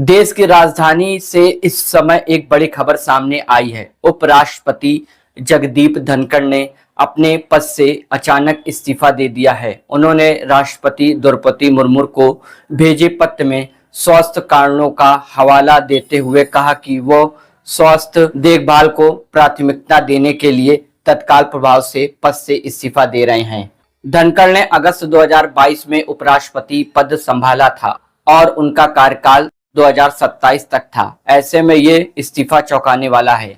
देश की राजधानी से इस समय एक बड़ी खबर सामने आई है। उपराष्ट्रपति जगदीप धनखड़ ने अपने पद से अचानक इस्तीफा दे दिया है। उन्होंने राष्ट्रपति द्रौपदी मुर्मू को भेजे पत्र में स्वास्थ्य कारणों का हवाला देते हुए कहा कि वो स्वास्थ्य देखभाल को प्राथमिकता देने के लिए तत्काल प्रभाव से पद से इस्तीफा दे रहे हैं। धनखड़ ने अगस्त 2022 में उपराष्ट्रपति पद संभाला था और उनका कार्यकाल 2027 तक था। ऐसे में ये इस्तीफा चौंकाने वाला है।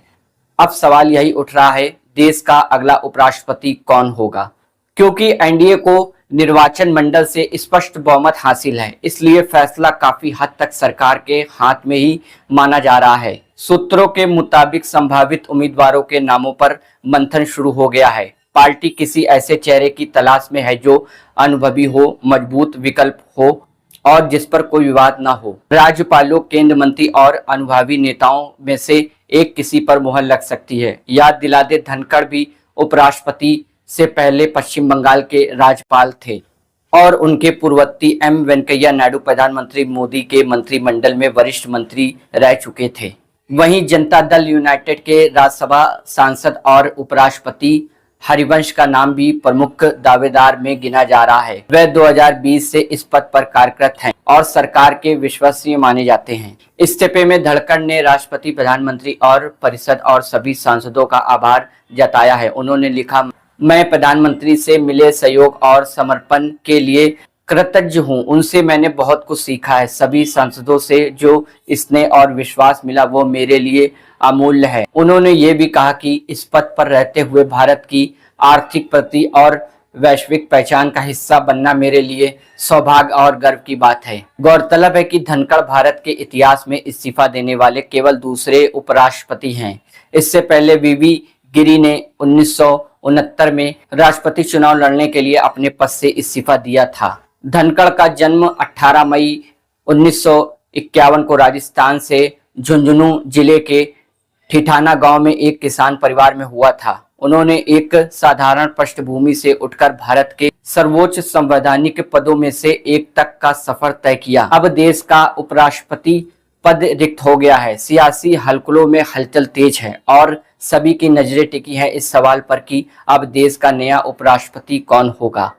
अब सवाल यही उठ रहा है, देश का अगला उपराष्ट्रपति कौन होगा? क्योंकि एनडीए को निर्वाचन मंडल से स्पष्ट बहुमत हासिल है, इसलिए फैसला काफी हद तक सरकार के हाथ में ही माना जा रहा है। सूत्रों के मुताबिक संभावित उम्मीदवारों के नामों पर मंथन शुरू हो गया है। पार्टी किसी ऐसे चेहरे की तलाश में है जो अनुभवी हो, मजबूत विकल्प हो और जिस पर कोई विवाद ना हो। राज्यपालों, केंद्र मंत्री और अनुभवी नेताओं में से एक किसी पर मुहर लग सकती है। याद दिला दे, धनखड़ भी उपराष्ट्रपति से पहले पश्चिम बंगाल के राज्यपाल थे और उनके पूर्ववर्ती एम वेंकैया नायडू प्रधानमंत्री मोदी के मंत्रिमंडल में वरिष्ठ मंत्री रह चुके थे। वहीं जनता दल यूनाइटेड के राज्यसभा सांसद और उपराष्ट्रपति हरिवंश का नाम भी प्रमुख दावेदार में गिना जा रहा है। वह 2020 से इस पद पर कार्यरत हैं और सरकार के विश्वसनीय माने जाते हैं। इस्तीफे में धनखड़ ने राष्ट्रपति, प्रधानमंत्री और परिषद और सभी सांसदों का आभार जताया है। उन्होंने लिखा, मैं प्रधानमंत्री से मिले सहयोग और समर्पण के लिए कृतज्ञ हूँ। उनसे मैंने बहुत कुछ सीखा है। सभी सांसदों से जो स्नेह और विश्वास मिला वो मेरे लिए अमूल्य है। उन्होंने ये भी कहा कि इस पद पर रहते हुए भारत की आर्थिक प्रगति और वैश्विक पहचान का हिस्सा बनना मेरे लिए सौभाग्य और गर्व की बात है। गौरतलब है कि धनखड़ भारत के इतिहास में इस्तीफा देने वाले केवल दूसरे उपराष्ट्रपति हैं। इससे पहले वीवी गिरी ने 1969 में राष्ट्रपति चुनाव लड़ने के लिए अपने पद से इस्तीफा दिया था। धनखड़ का जन्म 18 मई 1951 को राजस्थान से झुंझुनू जिले के ठिठाना गांव में एक किसान परिवार में हुआ था। उन्होंने एक साधारण पृष्ठभूमि से उठकर भारत के सर्वोच्च संवैधानिक पदों में से एक तक का सफर तय किया। अब देश का उपराष्ट्रपति पद रिक्त हो गया है। सियासी हलचलों में हलचल तेज है और सभी की नजरें टिकी है इस सवाल पर कि अब देश का नया उपराष्ट्रपति कौन होगा।